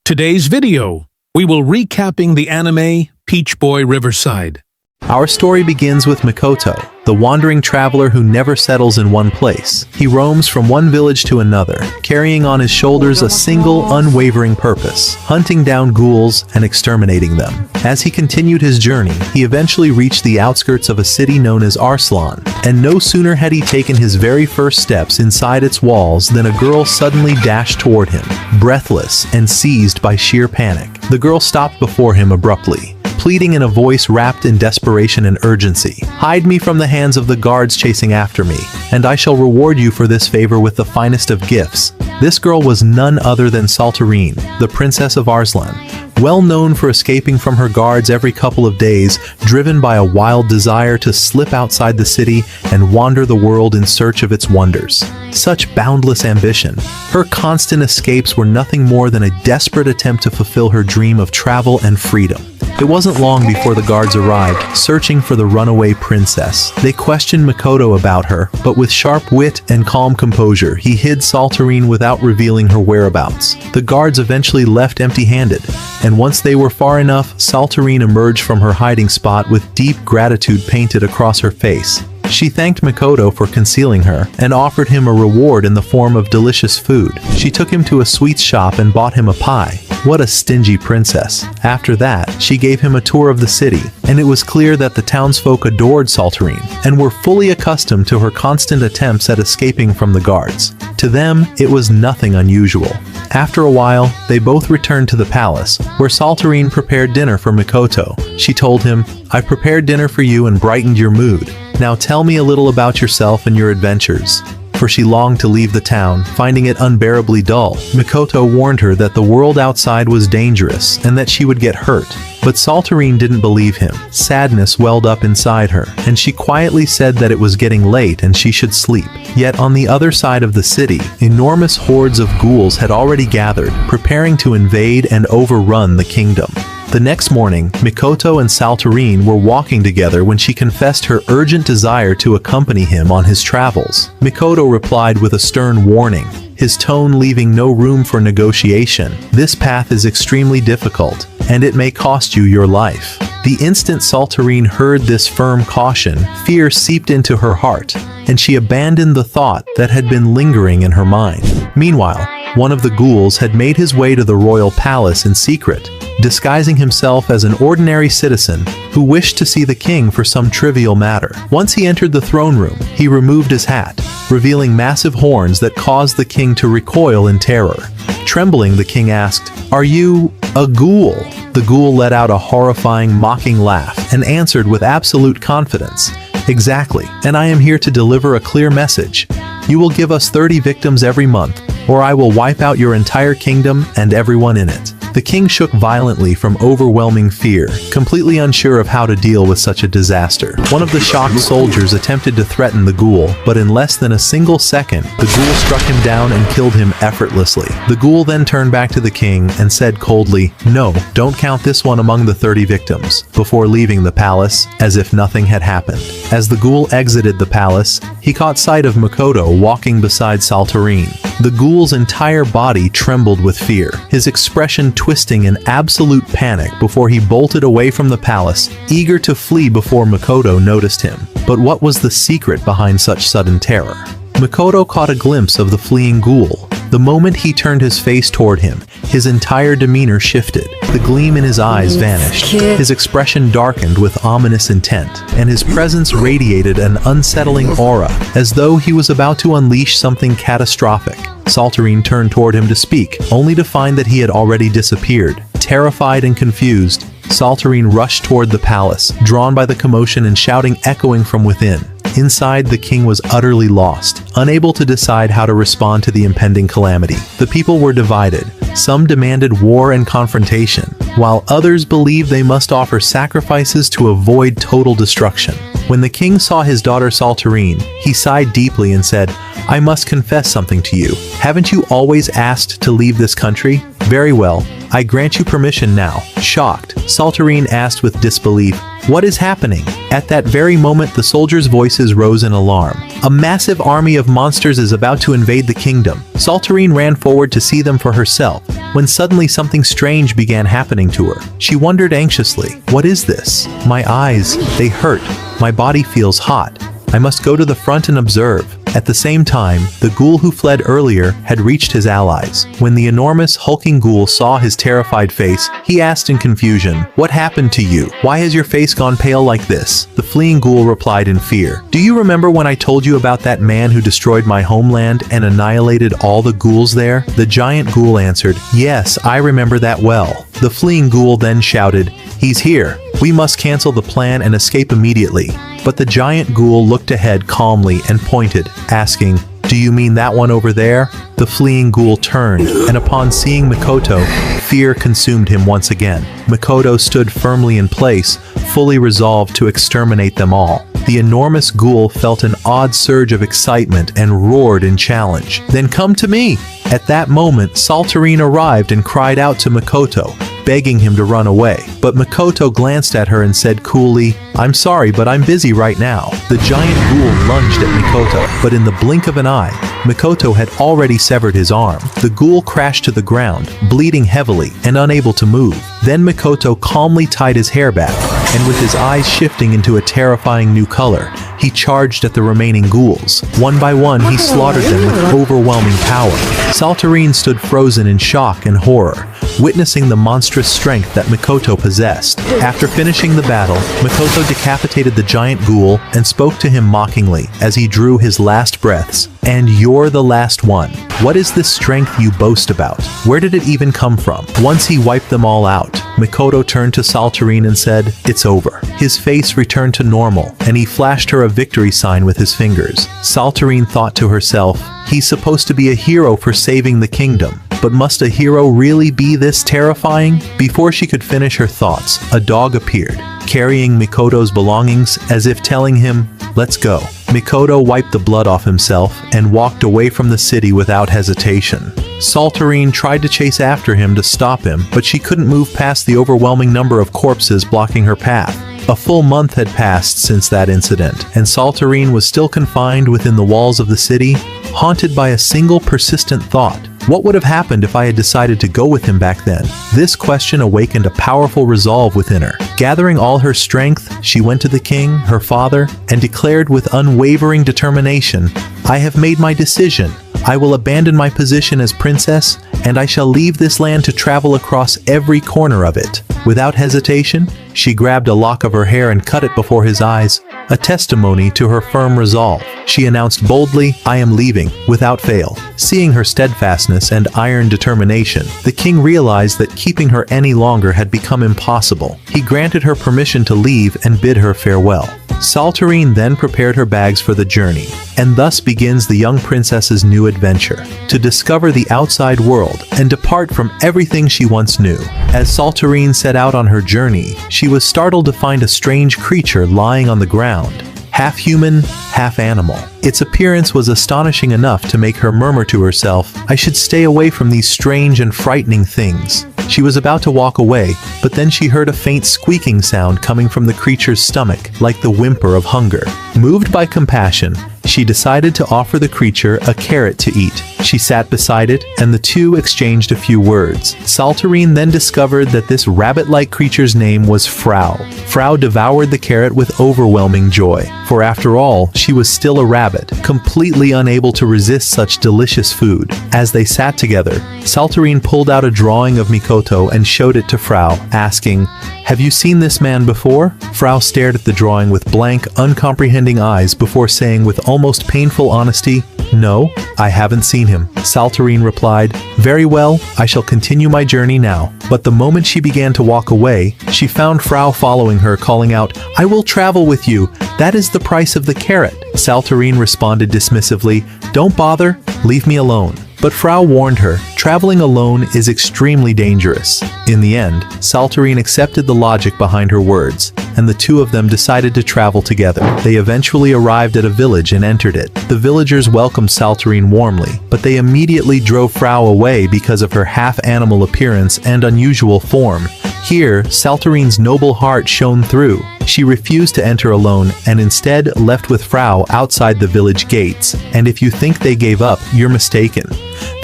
Today's video, we will recapping the anime Peach Boy Riverside. Our story begins with Mikoto, the wandering traveler who never settles in one place. He roams from one village to another, carrying on his shoulders a single, unwavering purpose: hunting down ghouls and exterminating them. As he continued his journey, he eventually reached the outskirts of a city known as Arslan, and no sooner had he taken his very first steps inside its walls than a girl suddenly dashed toward him, breathless and seized by sheer panic. The girl stopped before him abruptly, pleading in a voice wrapped in desperation and urgency. "Hide me from the hands of the guards chasing after me, and I shall reward you for this favor with the finest of gifts." This girl was none other than Saltarine, the princess of Arslan, well known for escaping from her guards every couple of days, driven by a wild desire to slip outside the city and wander the world in search of its wonders. Such boundless ambition, her constant escapes were nothing more than a desperate attempt to fulfill her dream of travel and freedom. It wasn't long before the guards arrived, searching for the runaway princess. They questioned Mikoto about her, but with sharp wit and calm composure, he hid Saltarine without revealing her whereabouts. The guards eventually left empty-handed, and once they were far enough, Saltarine emerged from her hiding spot with deep gratitude painted across her face. She thanked Mikoto for concealing her, and offered him a reward in the form of delicious food. She took him to a sweets shop and bought him a pie. What a stingy princess. After that, she gave him a tour of the city, and it was clear that the townsfolk adored Saltarine, and were fully accustomed to her constant attempts at escaping from the guards. To them, it was nothing unusual. After a while, they both returned to the palace, where Saltarine prepared dinner for Mikoto. She told him, "I've prepared dinner for you and brightened your mood. Now tell me a little about yourself and your adventures." For she longed to leave the town, finding it unbearably dull. Mikoto warned her that the world outside was dangerous and that she would get hurt. But Saltarine didn't believe him. Sadness welled up inside her, and she quietly said that it was getting late and she should sleep. Yet on the other side of the city, enormous hordes of ghouls had already gathered, preparing to invade and overrun the kingdom. The next morning, Mikoto and Saltarine were walking together when she confessed her urgent desire to accompany him on his travels. Mikoto replied with a stern warning, his tone leaving no room for negotiation. "This path is extremely difficult, and it may cost you your life." The instant Saltarine heard this firm caution, fear seeped into her heart, and she abandoned the thought that had been lingering in her mind. Meanwhile, one of the ghouls had made his way to the royal palace in secret, disguising himself as an ordinary citizen who wished to see the king for some trivial matter. Once he entered the throne room, he removed his hat, revealing massive horns that caused the king to recoil in terror. Trembling, the king asked, "Are you a ghoul?" The ghoul let out a horrifying, mocking laugh and answered with absolute confidence, "Exactly, and I am here to deliver a clear message. You will give us 30 victims every month, or I will wipe out your entire kingdom and everyone in it." The king shook violently from overwhelming fear, completely unsure of how to deal with such a disaster. One of the shocked soldiers attempted to threaten the ghoul, but in less than a single second, the ghoul struck him down and killed him effortlessly. The ghoul then turned back to the king and said coldly, "No, don't count this one among the 30 victims," before leaving the palace, as if nothing had happened. As the ghoul exited the palace, he caught sight of Mikoto walking beside Saltarine. The ghoul's entire body trembled with fear, his expression twisting in absolute panic before he bolted away from the palace, eager to flee before Mikoto noticed him. But what was the secret behind such sudden terror? Mikoto caught a glimpse of the fleeing ghoul. The moment he turned his face toward him, his entire demeanor shifted. The gleam in his eyes vanished. His expression darkened with ominous intent, and his presence radiated an unsettling aura, as though he was about to unleash something catastrophic. Saltarine turned toward him to speak, only to find that he had already disappeared. Terrified and confused, Saltarine rushed toward the palace, drawn by the commotion and shouting echoing from within. Inside, the king was utterly lost, unable to decide how to respond to the impending calamity. The people were divided. Some demanded war and confrontation, while others believed they must offer sacrifices to avoid total destruction. When the king saw his daughter Saltarine, he sighed deeply and said, "I must confess something to you. Haven't you always asked to leave this country? Very well, I grant you permission now. Shocked, Saltarine asked with disbelief, "What is happening?" At that very moment, the soldiers' voices rose in alarm. A massive army of monsters is about to invade the kingdom. Saltarine ran forward to see them for herself, when suddenly something strange began happening to her. She wondered anxiously, "What is this? My eyes, they hurt. My body feels hot. I must go to the front and observe." At the same time, the ghoul who fled earlier had reached his allies. When the enormous, hulking ghoul saw his terrified face, he asked in confusion, "What happened to you? Why has your face gone pale like this?" The fleeing ghoul replied in fear, "Do you remember when I told you about that man who destroyed my homeland and annihilated all the ghouls there?" The giant ghoul answered, "Yes, I remember that well." The fleeing ghoul then shouted, "He's here. We must cancel the plan and escape immediately." But the giant ghoul looked ahead calmly and pointed, asking, "Do you mean that one over there?" The fleeing ghoul turned, and upon seeing Mikoto, fear consumed him once again. Mikoto stood firmly in place, fully resolved to exterminate them all. The enormous ghoul felt an odd surge of excitement and roared in challenge. "Then come to me!" At that moment, Saltarine arrived and cried out to Mikoto, begging him to run away. But Mikoto glanced at her and said coolly, "I'm sorry, but I'm busy right now." The giant ghoul lunged at Mikoto, but in the blink of an eye, Mikoto had already severed his arm. The ghoul crashed to the ground, bleeding heavily and unable to move. Then Mikoto calmly tied his hair back, and with his eyes shifting into a terrifying new color, he charged at the remaining ghouls. One by one, he slaughtered them with overwhelming power. Saltarine stood frozen in shock and horror, witnessing the monstrous strength that Mikoto possessed. After finishing the battle, Mikoto decapitated the giant ghoul and spoke to him mockingly as he drew his last breaths. "And you're the last one. What is this strength you boast about? Where did it even come from?" Once he wiped them all out, Mikoto turned to Saltarine and said, "It's over." His face returned to normal, and he flashed her a victory sign with his fingers. Saltarine thought to herself, "He's supposed to be a hero for saving the kingdom. But must a hero really be this terrifying?" Before she could finish her thoughts, a dog appeared, carrying Mikoto's belongings as if telling him, "Let's go." Mikoto wiped the blood off himself and walked away from the city without hesitation. Saltarine tried to chase after him to stop him, but she couldn't move past the overwhelming number of corpses blocking her path. A full month had passed since that incident, and Saltarine was still confined within the walls of the city, haunted by a single persistent thought. What would have happened if I had decided to go with him back then? This question awakened a powerful resolve within her. Gathering all her strength, she went to the king, her father, and declared with unwavering determination, "I have made my decision. I will abandon my position as princess, and I shall leave this land to travel across every corner of it." Without hesitation, she grabbed a lock of her hair and cut it before his eyes, a testimony to her firm resolve. She announced boldly, "I am leaving, without fail." Seeing her steadfastness and iron determination, the king realized that keeping her any longer had become impossible. He granted her permission to leave and bid her farewell. Saltarine then prepared her bags for the journey, and thus begins the young princess's new adventure, to discover the outside world and depart from everything she once knew. As Saltarine set out on her journey, she was startled to find a strange creature lying on the ground, half human, half animal. Its appearance was astonishing enough to make her murmur to herself, "I should stay away from these strange and frightening things." She was about to walk away, but then she heard a faint squeaking sound coming from the creature's stomach, like the whimper of hunger. Moved by compassion, she decided to offer the creature a carrot to eat. She sat beside it, and the two exchanged a few words. Saltarine then discovered that this rabbit-like creature's name was Frau. Frau devoured the carrot with overwhelming joy, for after all, she was still a rabbit, completely unable to resist such delicious food. As they sat together, Saltarine pulled out a drawing of Mikoto and showed it to Frau, asking, "Have you seen this man before?" Frau stared at the drawing with blank, uncomprehending eyes before saying with almost painful honesty, "No, I haven't seen him." Saltarine replied, "Very well, I shall continue my journey now." But the moment she began to walk away, she found Frau following her, calling out, "I will travel with you. That is the price of the carrot." Saltarine responded dismissively, "Don't bother, leave me alone." But Frau warned her, traveling alone is extremely dangerous. In the end, Saltarine accepted the logic behind her words, and the two of them decided to travel together. They eventually arrived at a village and entered it. The villagers welcomed Saltarine warmly, but they immediately drove Frau away because of her half-animal appearance and unusual form. Here, Saltarine's noble heart shone through. She refused to enter alone and instead left with Frau outside the village gates. And if you think they gave up, you're mistaken.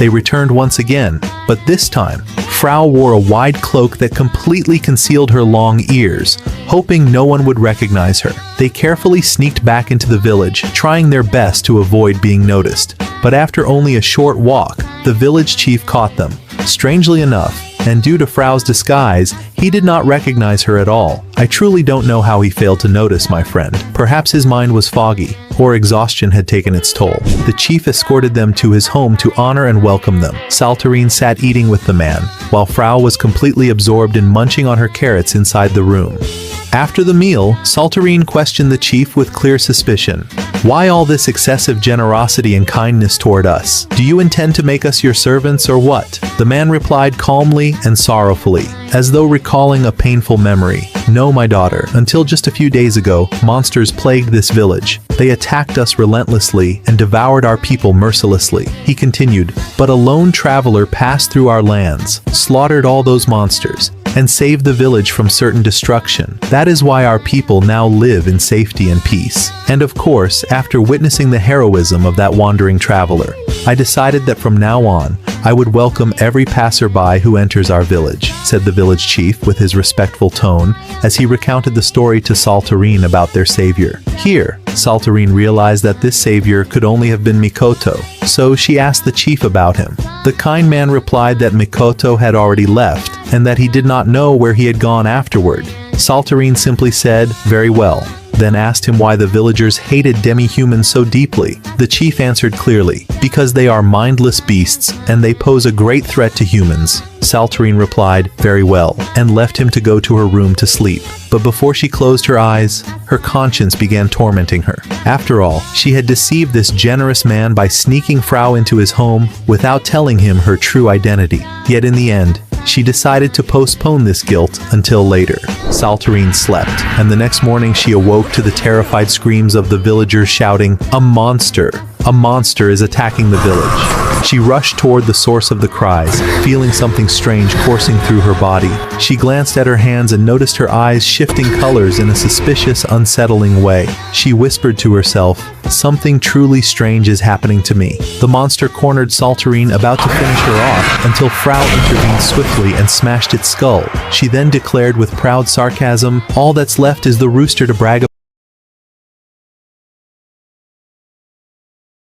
They returned once again, but this time, Frau wore a wide cloak that completely concealed her long ears, hoping no one would recognize her. They carefully sneaked back into the village, trying their best to avoid being noticed. But after only a short walk, the village chief caught them. Strangely enough, and due to Frau's disguise, he did not recognize her at all. I truly don't know how he failed to notice, my friend. Perhaps his mind was foggy, or exhaustion had taken its toll. The chief escorted them to his home to honor and welcome them. Saltarine sat eating with the man, while Frau was completely absorbed in munching on her carrots inside the room. After the meal, Saltarine questioned the chief with clear suspicion. Why all this excessive generosity and kindness toward us? Do you intend to make us your servants or what? The man replied calmly and sorrowfully, as though recalling a painful memory. No, my daughter. Until just a few days ago, monsters plagued this village. They attacked us relentlessly and devoured our people mercilessly. He continued, but a lone traveler passed through our lands, slaughtered all those monsters, and saved the village from certain destruction. That is why our people now live in safety and peace. And of course, after witnessing the heroism of that wandering traveler, I decided that from now on, I would welcome every passerby who enters our village, said the village chief with his respectful tone as he recounted the story to Saltarine about their savior. Here, Saltarine realized that this savior could only have been Mikoto, so she asked the chief about him. The kind man replied that Mikoto had already left and that he did not know where he had gone afterward. Saltarine simply said, "Very well," then asked him why the villagers hated demi-humans so deeply. The chief answered clearly, because they are mindless beasts and they pose a great threat to humans. Saltarine replied, "Very well," and left him to go to her room to sleep. But before she closed her eyes, her conscience began tormenting her. After all, she had deceived this generous man by sneaking Frau into his home without telling him her true identity. Yet in the end, she decided to postpone this guilt until later. Saltarine slept, and the next morning she awoke to the terrified screams of the villagers shouting, "A monster! A monster is attacking the village." She rushed toward the source of the cries, feeling something strange coursing through her body. She glanced at her hands and noticed her eyes shifting colors in a suspicious, unsettling way. She whispered to herself, "Something truly strange is happening to me." The monster cornered Saltarine, about to finish her off, until Frau intervened swiftly and smashed its skull. She then declared with proud sarcasm, "All that's left is the rooster to brag